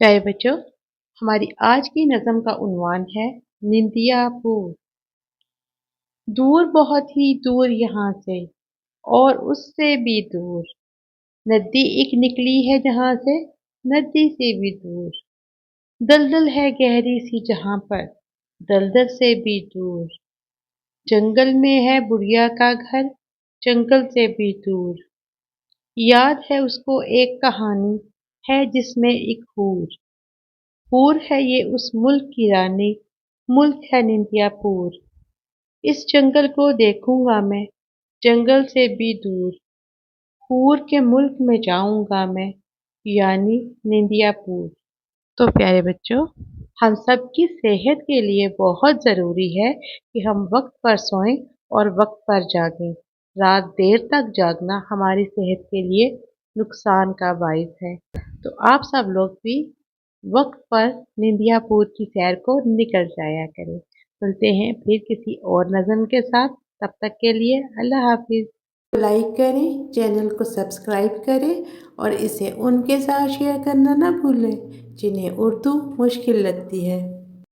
प्यारे बच्चों, हमारी आज की नज़म का उन्वान है निंदिया पुर। दूर बहुत ही दूर यहाँ से और उससे भी दूर नदी एक निकली है जहाँ से, नदी से भी दूर दलदल है गहरी सी जहाँ पर, दलदल से भी दूर जंगल में है बुढ़िया का घर, जंगल से भी दूर याद है उसको एक कहानी है जिसमें एक हूर है ये उस मुल्क की रानी, मुल्क है निंदियापुर। इस जंगल को देखूंगा मैं, जंगल से भी दूर हूर के मुल्क में जाऊंगा मैं, यानी निंदियापुर। तो प्यारे बच्चों, हम सब की सेहत के लिए बहुत ज़रूरी है कि हम वक्त पर सोएं और वक्त पर जागें। रात देर तक जागना हमारी सेहत के लिए नुकसान का बायस है। तो आप सब लोग भी वक्त पर निंदियापुर की सैर को निकल जाया करें। मिलते हैं फिर किसी और नज़म के साथ। तब तक के लिए अल्लाह हाफिज। लाइक करें, चैनल को सब्सक्राइब करें और इसे उनके साथ शेयर करना ना भूलें जिन्हें उर्दू मुश्किल लगती है।